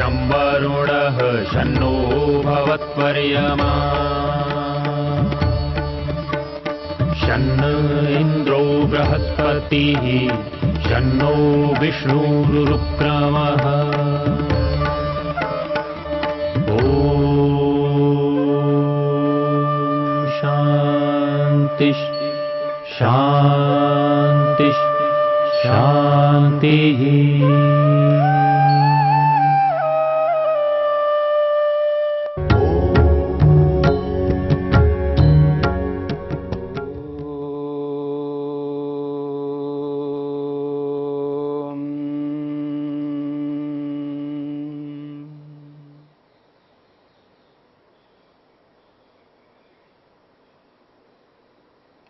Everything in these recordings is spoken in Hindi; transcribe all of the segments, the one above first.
शं वरुणः शन्नो भवत्वर्यमा शन्न इन्द्रो बृहस्पतिः शन्नो विष्णुरुक्रमः ॐ शान्ति शान्ति शान्तिः।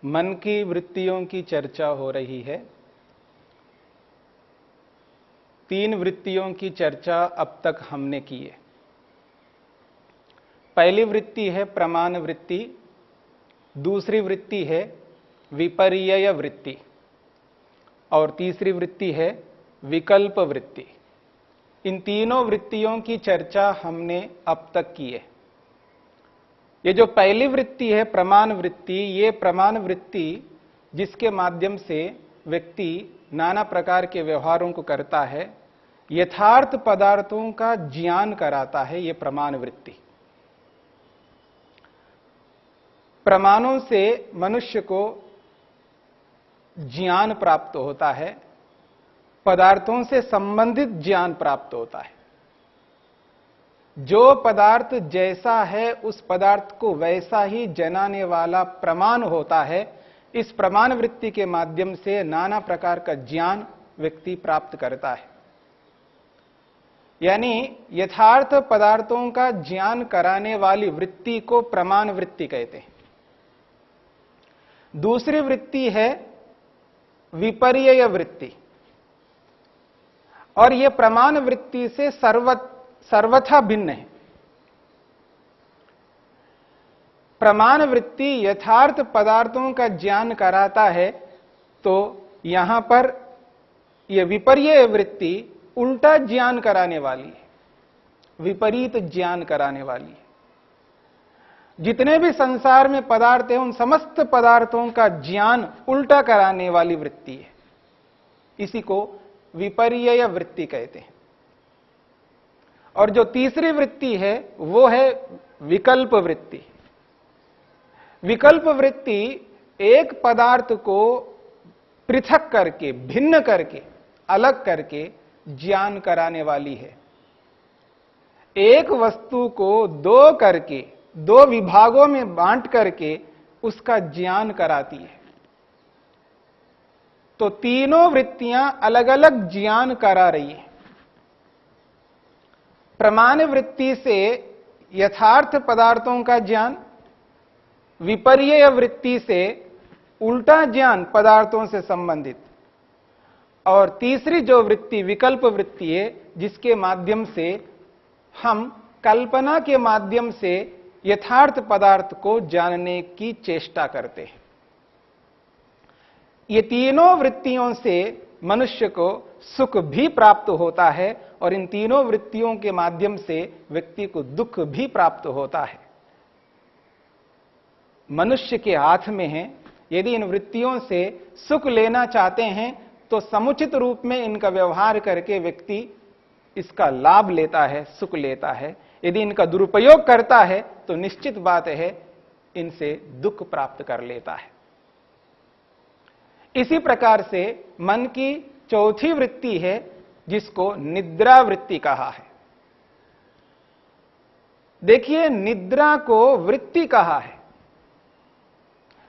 मन की वृत्तियों की चर्चा हो रही है। 3 वृत्तियों की चर्चा अब तक हमने की है। पहली वृत्ति है प्रमाण वृत्ति, दूसरी वृत्ति है विपर्यय वृत्ति और तीसरी वृत्ति है विकल्प वृत्ति। इन तीनों वृत्तियों की चर्चा हमने अब तक की है। ये जो पहली वृत्ति है प्रमाण वृत्ति, ये प्रमाण वृत्ति जिसके माध्यम से व्यक्ति नाना प्रकार के व्यवहारों को करता है, यथार्थ पदार्थों का ज्ञान कराता है। ये प्रमाण वृत्ति प्रमाणों से मनुष्य को ज्ञान प्राप्त होता है, पदार्थों से संबंधित ज्ञान प्राप्त होता है। जो पदार्थ जैसा है उस पदार्थ को वैसा ही जनाने वाला प्रमाण होता है। इस प्रमाण वृत्ति के माध्यम से नाना प्रकार का ज्ञान व्यक्ति प्राप्त करता है। यानी यथार्थ पदार्थों का ज्ञान कराने वाली वृत्ति को प्रमाण वृत्ति कहते हैं। दूसरी वृत्ति है विपर्यय वृत्ति और यह प्रमाण वृत्ति से सर्वथा भिन्न है। प्रमाण वृत्ति यथार्थ पदार्थों का ज्ञान कराता है, तो यहां पर यह विपर्यय वृत्ति उल्टा ज्ञान कराने वाली है, विपरीत ज्ञान कराने वाली है। जितने भी संसार में पदार्थ हैं उन समस्त पदार्थों का ज्ञान उल्टा कराने वाली वृत्ति है। इसी को विपर्यय वृत्ति कहते हैं। और जो तीसरी वृत्ति है वो है विकल्प वृत्ति। विकल्प वृत्ति एक पदार्थ को पृथक करके, भिन्न करके, अलग करके ज्ञान कराने वाली है। एक वस्तु को दो करके, 2 विभागों में बांट करके उसका ज्ञान कराती है। तो तीनों वृत्तियां अलग अलग ज्ञान करा रही है। प्रमाण वृत्ति से यथार्थ पदार्थों का ज्ञान, विपर्यय वृत्ति से उल्टा ज्ञान पदार्थों से संबंधित, और तीसरी जो वृत्ति विकल्प वृत्ति है जिसके माध्यम से हम कल्पना के माध्यम से यथार्थ पदार्थ को जानने की चेष्टा करते हैं। ये तीनों वृत्तियों से मनुष्य को सुख भी प्राप्त होता है और इन तीनों वृत्तियों के माध्यम से व्यक्ति को दुख भी प्राप्त होता है। मनुष्य के हाथ में है। यदि इन वृत्तियों से सुख लेना चाहते हैं तो समुचित रूप में इनका व्यवहार करके व्यक्ति इसका लाभ लेता है, सुख लेता है। यदि इनका दुरुपयोग करता है तो निश्चित बात है इनसे दुख प्राप्त कर लेता है। इसी प्रकार से मन की चौथी वृत्ति है जिसको निद्रा वृत्ति कहा है। देखिए, निद्रा को वृत्ति कहा है।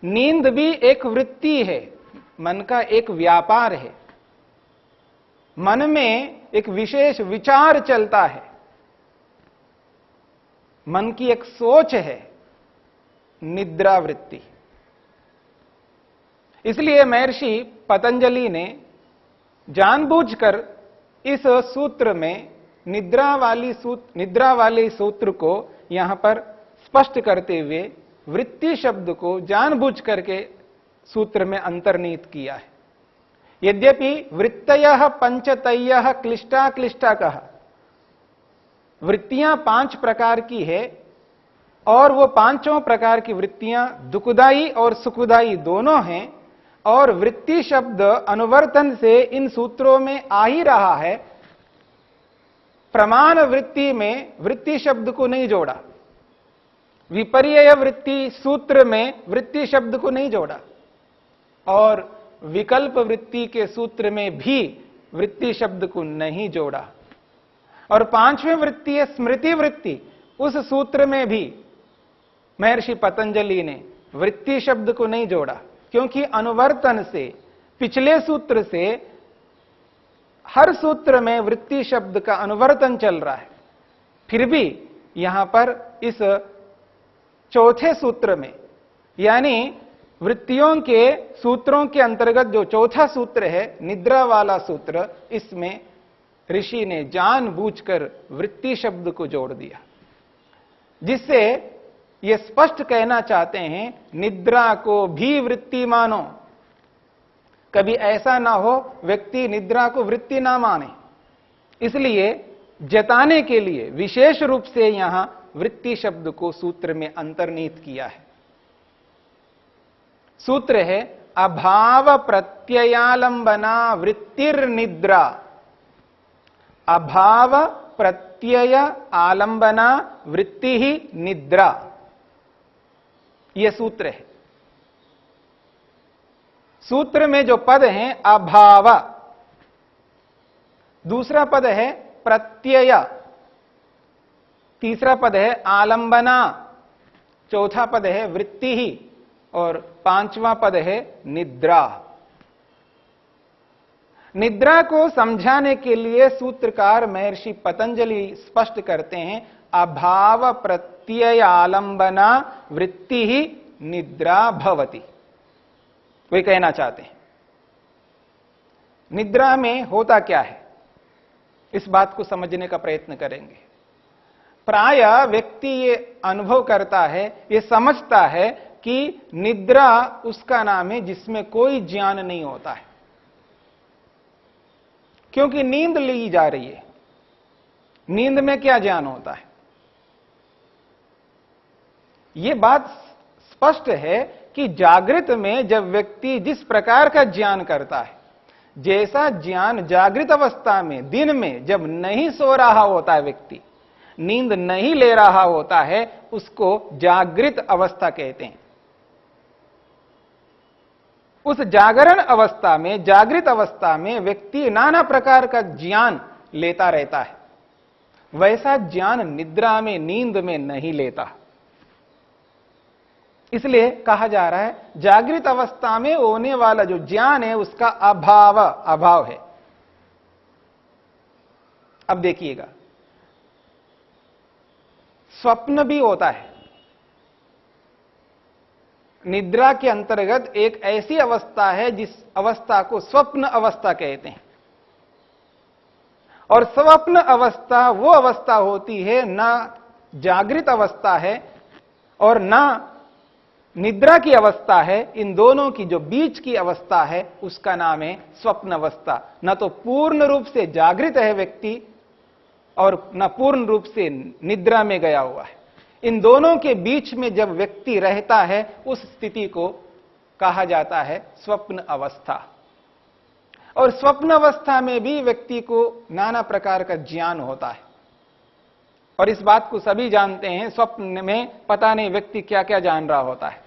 नींद भी एक वृत्ति है, मन का एक व्यापार है। मन में एक विशेष विचार चलता है, मन की एक सोच है, निद्रा वृत्ति। इसलिए महर्षि पतंजलि ने जानबूझकर इस सूत्र में निद्रा वाले सूत्र को यहां पर स्पष्ट करते हुए वृत्ति शब्द को जानबूझ करके सूत्र में अंतर्निहित किया है। यद्यपि वृत्तयः पंचतयः क्लिष्टा क्लिष्टा कहा, वृत्तियां 5 प्रकार की है और वो पांचों प्रकार की वृत्तियां दुखदाई और सुखदाई दोनों हैं, और वृत्ति शब्द अनुवर्तन से इन सूत्रों में आ ही रहा है। प्रमाण वृत्ति में वृत्ति शब्द को नहीं जोड़ा, विपर्यय वृत्ति सूत्र में वृत्ति शब्द को नहीं जोड़ा, और विकल्प वृत्ति के सूत्र में भी वृत्ति शब्द को नहीं जोड़ा, और 5वें वृत्ति है स्मृति वृत्ति, उस सूत्र में भी महर्षि पतंजलि ने वृत्ति शब्द को नहीं जोड़ा, क्योंकि अनुवर्तन से, पिछले सूत्र से हर सूत्र में वृत्ति शब्द का अनुवर्तन चल रहा है। फिर भी यहां पर इस चौथे सूत्र में, यानी वृत्तियों के सूत्रों के अंतर्गत जो चौथा सूत्र है, निद्रा वाला सूत्र, इसमें ऋषि ने जानबूझकर वृत्ति शब्द को जोड़ दिया, जिससे ये स्पष्ट कहना चाहते हैं निद्रा को भी वृत्ति मानो। कभी ऐसा ना हो व्यक्ति निद्रा को वृत्ति ना माने, इसलिए जताने के लिए विशेष रूप से यहां वृत्ति शब्द को सूत्र में अंतर्निहित किया है। सूत्र है अभाव प्रत्ययालंबना वृत्तिर्निद्रा। अभाव प्रत्यय आलंबना वृत्ति ही निद्रा, यह सूत्र है। सूत्र में जो पद हैं अभाव, दूसरा पद है प्रत्यय, तीसरा पद है आलंबना, चौथा पद है वृत्ति ही, और 5वां पद है निद्रा। निद्रा को समझाने के लिए सूत्रकार महर्षि पतंजलि स्पष्ट करते हैं अभाव प्रत्यय आलंबना वृत्ति ही निद्रा भवति। वे कहना चाहते हैं निद्रा में होता क्या है, इस बात को समझने का प्रयत्न करेंगे। प्राय व्यक्ति ये अनुभव करता है, ये समझता है कि निद्रा उसका नाम है जिसमें कोई ज्ञान नहीं होता है, क्योंकि नींद ली जा रही है। नींद में क्या ज्ञान होता है? यह बात स्पष्ट है कि जागृत में जब व्यक्ति जिस प्रकार का ज्ञान करता है, जैसा ज्ञान जागृत अवस्था में, दिन में जब नहीं सो रहा होता है, व्यक्ति नींद नहीं ले रहा होता है, उसको जागृत अवस्था कहते हैं। उस जागरण अवस्था में, जागृत अवस्था में व्यक्ति नाना प्रकार का ज्ञान लेता रहता है। वैसा ज्ञान निद्रा में, नींद में नहीं लेता। इसलिए कहा जा रहा है जागृत अवस्था में होने वाला जो ज्ञान है उसका अभाव है। अब देखिएगा, स्वप्न भी होता है। निद्रा के अंतर्गत एक ऐसी अवस्था है जिस अवस्था को स्वप्न अवस्था कहते हैं, और स्वप्न अवस्था वो अवस्था होती है, ना जागृत अवस्था है और ना निद्रा की अवस्था है। इन दोनों की जो बीच की अवस्था है उसका नाम है स्वप्न अवस्था। न तो पूर्ण रूप से जागृत है व्यक्ति और न पूर्ण रूप से निद्रा में गया हुआ है। इन दोनों के बीच में जब व्यक्ति रहता है उस स्थिति को कहा जाता है स्वप्न अवस्था। और स्वप्न अवस्था में भी व्यक्ति को नाना प्रकार का ज्ञान होता है, और इस बात को सभी जानते हैं, स्वप्न में पता नहीं व्यक्ति क्या क्या जान रहा होता है।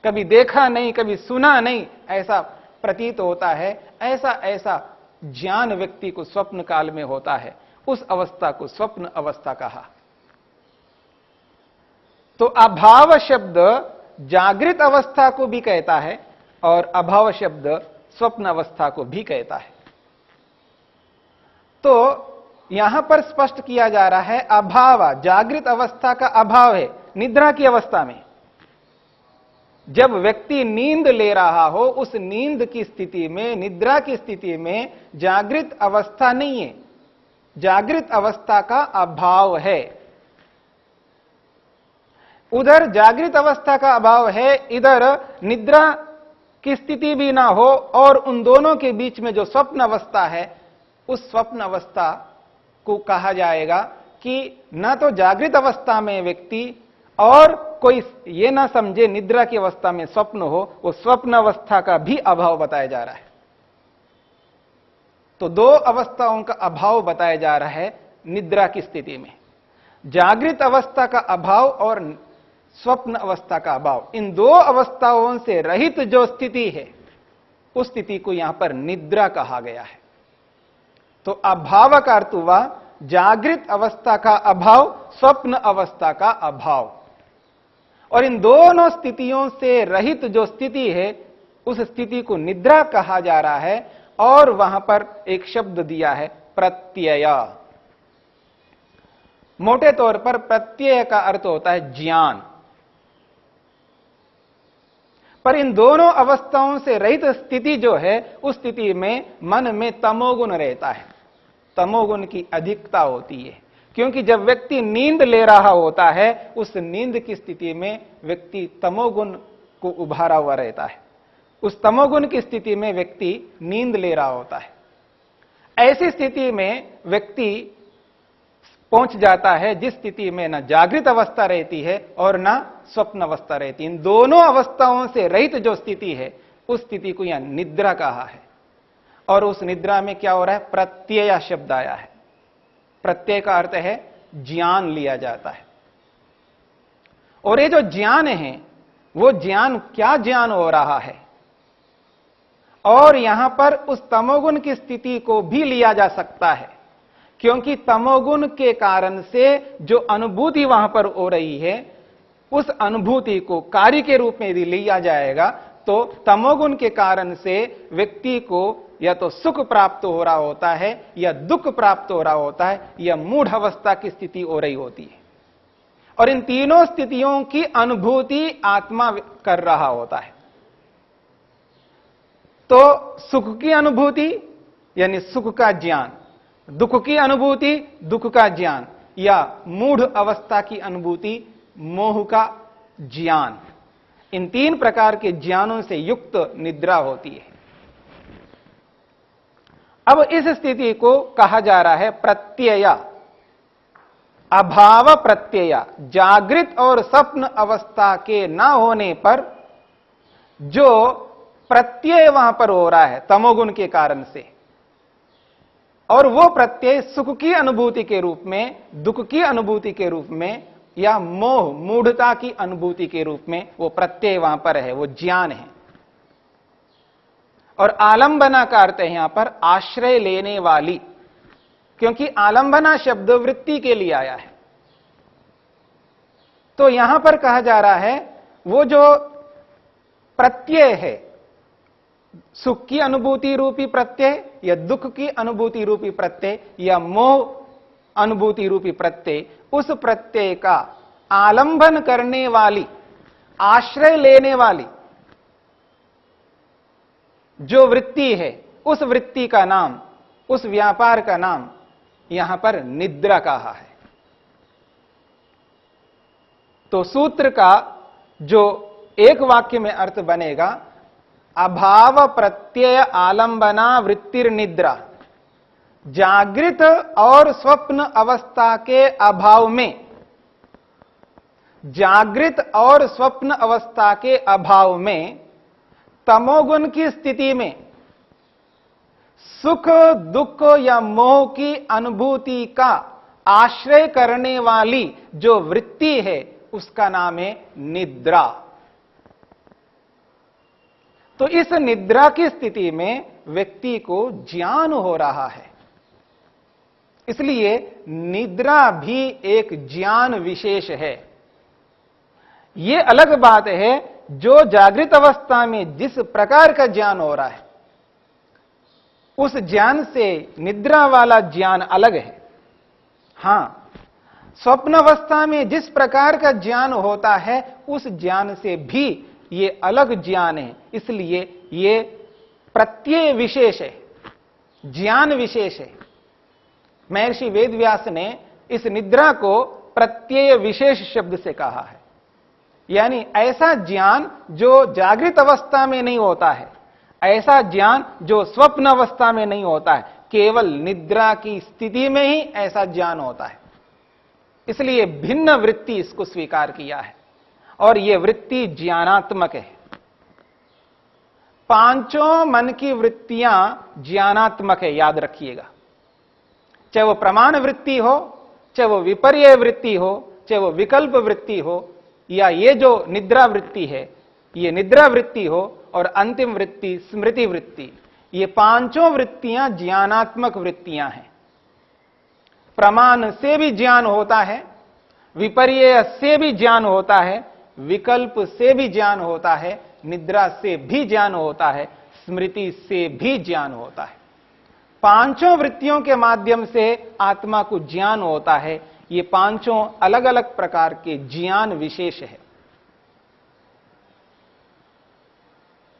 कभी देखा नहीं, कभी सुना नहीं, ऐसा प्रतीत होता है। ऐसा ज्ञान व्यक्ति को स्वप्न काल में होता है, उस अवस्था को स्वप्न अवस्था कहा। तो अभाव शब्द जागृत अवस्था को भी कहता है और अभाव शब्द स्वप्न अवस्था को भी कहता है। तो यहां पर स्पष्ट किया जा रहा है अभाव जागृत अवस्था का अभाव है निद्रा की अवस्था में। जब व्यक्ति नींद ले रहा हो, उस नींद की स्थिति में, निद्रा की स्थिति में जागृत अवस्था नहीं है, जागृत अवस्था का अभाव है। उधर जागृत अवस्था का अभाव है, इधर निद्रा की स्थिति भी ना हो, और उन दोनों के बीच में जो स्वप्न अवस्था है, उस स्वप्न अवस्था को कहा जाएगा कि न तो जागृत अवस्था में व्यक्ति और कोई ये ना समझे निद्रा की अवस्था में स्वप्न हो, वो स्वप्न अवस्था का भी अभाव बताया जा रहा है। तो दो अवस्थाओं का अभाव बताया जा रहा है निद्रा की स्थिति में, जागृत अवस्था का अभाव और स्वप्न अवस्था का अभाव। इन दो अवस्थाओं से रहित जो स्थिति है उस स्थिति को यहां पर निद्रा कहा गया है। तो अभाव का अर्थ हुआ जागृत अवस्था का अभाव, स्वप्न अवस्था का अभाव। और इन दोनों स्थितियों से रहित जो स्थिति है उस स्थिति को निद्रा कहा जा रहा है। और वहां पर एक शब्द दिया है प्रत्यय। मोटे तौर पर प्रत्यय का अर्थ होता है ज्ञान। पर इन दोनों अवस्थाओं से रहित स्थिति जो है उस स्थिति में मन में तमोगुण रहता है, तमोगुण की अधिकता होती है। क्योंकि जब व्यक्ति नींद ले रहा होता है उस नींद की स्थिति में व्यक्ति तमोगुण को उभारा हुआ रहता है, उस तमोगुण की स्थिति में व्यक्ति नींद ले रहा होता है। ऐसी स्थिति में व्यक्ति पहुंच जाता है जिस स्थिति में न जागृत अवस्था रहती है और न स्वप्न अवस्था रहती है। इन दोनों अवस्थाओं से रहित जो स्थिति है उस स्थिति को यहां निद्रा कहा है। और उस निद्रा में क्या हो रहा है, प्रत्यय शब्द आया है। प्रत्यय का अर्थ है ज्ञान लिया जाता है। और ये जो ज्ञान है वो ज्ञान क्या ज्ञान हो रहा है, और यहां पर उस तमोगुण की स्थिति को भी लिया जा सकता है। क्योंकि तमोगुण के कारण से जो अनुभूति वहां पर हो रही है उस अनुभूति को कार्य के रूप में यदि लिया जाएगा तो तमोगुण के कारण से व्यक्ति को या तो सुख प्राप्त हो रहा होता है या दुख प्राप्त हो रहा होता है या मूढ़ अवस्था की स्थिति हो रही होती है। और इन तीनों स्थितियों की अनुभूति आत्मा कर रहा होता है। तो सुख की अनुभूति यानी सुख का ज्ञान, दुख की अनुभूति दुख का ज्ञान, या मूढ़ अवस्था की अनुभूति मोह का ज्ञान, इन तीन प्रकार के ज्ञानों से युक्त निद्रा होती है। अब इस स्थिति को कहा जा रहा है प्रत्यय, अभाव प्रत्यय। जागृत और स्वप्न अवस्था के ना होने पर जो प्रत्यय वहां पर हो रहा है तमोगुण के कारण से, और वो प्रत्यय सुख की अनुभूति के रूप में, दुख की अनुभूति के रूप में, या मोह मूढ़ता की अनुभूति के रूप में वो प्रत्यय वहां पर है, वो ज्ञान है। और आलंबना का अर्थ है यहां पर आश्रय लेने वाली, क्योंकि आलंबना शब्द वृत्ति के लिए आया है। तो यहां पर कहा जा रहा है वो जो प्रत्यय है, सुख की अनुभूति रूपी प्रत्यय या दुख की अनुभूति रूपी प्रत्यय या मोह अनुभूति रूपी प्रत्यय, उस प्रत्यय का आलंबन करने वाली, आश्रय लेने वाली जो वृत्ति है, उस वृत्ति का नाम, उस व्यापार का नाम यहां पर निद्रा कहा है। तो सूत्र का जो एक वाक्य में अर्थ बनेगा, अभाव प्रत्यय आलंबना वृत्तिर निद्रा। जागृत और स्वप्न अवस्था के अभाव में, जागृत और स्वप्न अवस्था के अभाव में तमोगुण की स्थिति में सुख दुख या मोह की अनुभूति का आश्रय करने वाली जो वृत्ति है उसका नाम है निद्रा। तो इस निद्रा की स्थिति में व्यक्ति को ज्ञान हो रहा है, इसलिए निद्रा भी एक ज्ञान विशेष है। यह अलग बात है जो जागृत अवस्था में जिस प्रकार का ज्ञान हो रहा है उस ज्ञान से निद्रा वाला ज्ञान अलग है। हां, स्वप्न अवस्था में जिस प्रकार का ज्ञान होता है उस ज्ञान से भी ये अलग ज्ञान है, इसलिए ये प्रत्यय विशेष है, ज्ञान विशेष है। महर्षि वेदव्यास ने इस निद्रा को प्रत्यय विशेष शब्द से कहा है, यानी ऐसा ज्ञान जो जागृत अवस्था में नहीं होता है, ऐसा ज्ञान जो स्वप्न अवस्था में नहीं होता है। केवल निद्रा की स्थिति में ही ऐसा ज्ञान होता है। इसलिए भिन्न वृत्ति इसको स्वीकार किया है और यह वृत्ति ज्ञानात्मक है। पांचों मन की वृत्तियां ज्ञानात्मक है, याद रखिएगा। चाहे वो प्रमाण वृत्ति हो, चाहे वो विपर्य वृत्ति हो, चाहे वो विकल्प वृत्ति हो, या ये जो निद्रा वृत्ति है, ये निद्रा वृत्ति हो, और अंतिम वृत्ति स्मृति वृत्ति, ये पांचों वृत्तियां ज्ञानात्मक वृत्तियां हैं। प्रमाण से भी ज्ञान होता है, विपर्य से भी ज्ञान होता है, विकल्प से भी ज्ञान होता है, निद्रा से भी ज्ञान होता है, स्मृति से भी ज्ञान होता है। पांचों वृत्तियों के माध्यम से आत्मा को ज्ञान होता है। ये पांचों अलग अलग प्रकार के ज्ञान विशेष है।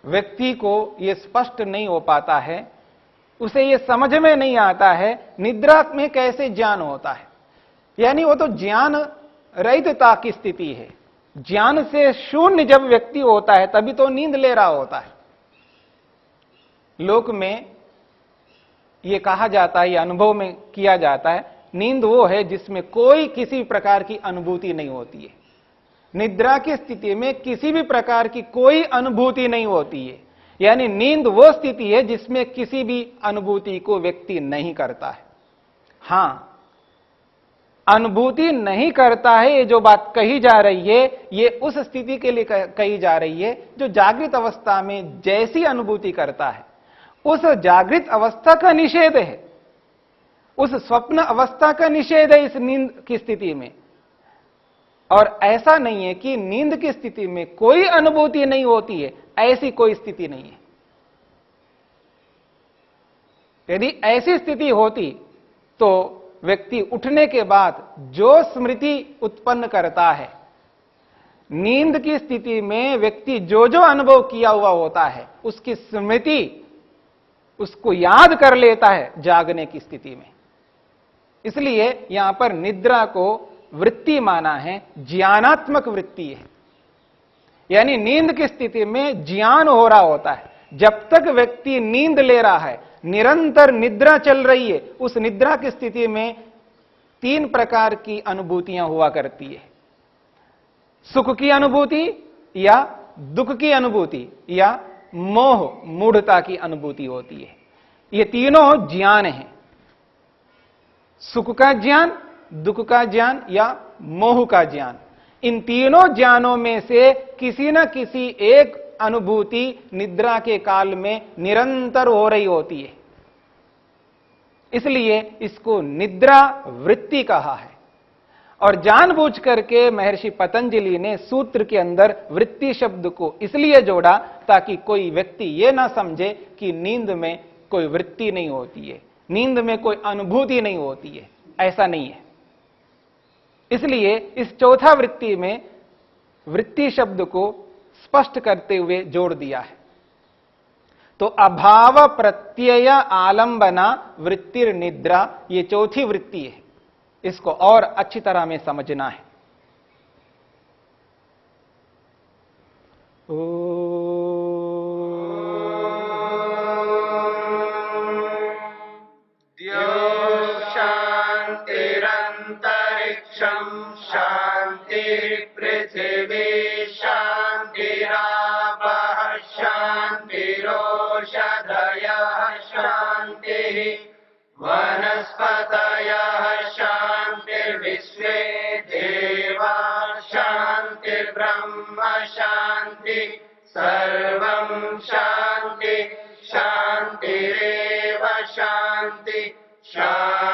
व्यक्ति को यह स्पष्ट नहीं हो पाता है, उसे यह समझ में नहीं आता है निद्रा में कैसे ज्ञान होता है। यानी वो तो ज्ञान रहितता की स्थिति है। ज्ञान से शून्य जब व्यक्ति होता है तभी तो नींद ले रहा होता है। लोक में यह कहा जाता है, यह अनुभव में किया जाता है, नींद वो है जिसमें कोई किसी प्रकार की अनुभूति नहीं होती है। निद्रा की स्थिति में किसी भी प्रकार की कोई अनुभूति नहीं होती है। यानी नींद वो स्थिति है जिसमें किसी भी अनुभूति को व्यक्ति नहीं करता है। हां, अनुभूति नहीं करता है, ये जो बात कही जा रही है, ये उस स्थिति के लिए कही जा रही है जो जागृत अवस्था में जैसी अनुभूति करता है, उस जागृत अवस्था का निषेध है, उस स्वप्न अवस्था का निषेध है इस नींद की स्थिति में। और ऐसा नहीं है कि नींद की स्थिति में कोई अनुभूति नहीं होती है, ऐसी कोई स्थिति नहीं है। यदि ऐसी स्थिति होती तो व्यक्ति उठने के बाद जो स्मृति उत्पन्न करता है, नींद की स्थिति में व्यक्ति जो जो अनुभव किया हुआ होता है उसकी स्मृति उसको याद कर लेता है जागने की स्थिति में। इसलिए यहां पर निद्रा को वृत्ति माना है, ज्ञानात्मक वृत्ति है। यानी नींद की स्थिति में ज्ञान हो रहा होता है। जब तक व्यक्ति नींद ले रहा है, निरंतर निद्रा चल रही है, उस निद्रा की स्थिति में तीन प्रकार की अनुभूतियां हुआ करती है। सुख की अनुभूति, या दुख की अनुभूति, या मोह मूढ़ता की अनुभूति होती है। ये तीनों ज्ञान हैं। सुख का ज्ञान, दुख का ज्ञान, या मोह का ज्ञान। इन तीनों ज्ञानों में से किसी न किसी एक अनुभूति निद्रा के काल में निरंतर हो रही होती है। इसलिए इसको निद्रा वृत्ति कहा है। और जानबूझ करके महर्षि पतंजलि ने सूत्र के अंदर वृत्ति शब्द को इसलिए जोड़ा ताकि कोई व्यक्ति यह ना समझे कि नींद में कोई वृत्ति नहीं होती है, नींद में कोई अनुभूति नहीं होती है। ऐसा नहीं है। इसलिए इस चौथा वृत्ति में वृत्ति शब्द को स्पष्ट करते हुए जोड़ दिया है। तो अभाव प्रत्यय आलंबना वृत्तिर निद्रा, ये चौथी वृत्ति है। इसको और अच्छी तरह में समझना है। शांतिरंतरिक्षं शांति पृथिवी शांतिरापः शांतिरोषधयः शांतिः वनस्पतयः शांतिर्विश्वे देवा शांतिर्ब्रह्म शांति सर्वं शांति शांतिरेव शांति शांति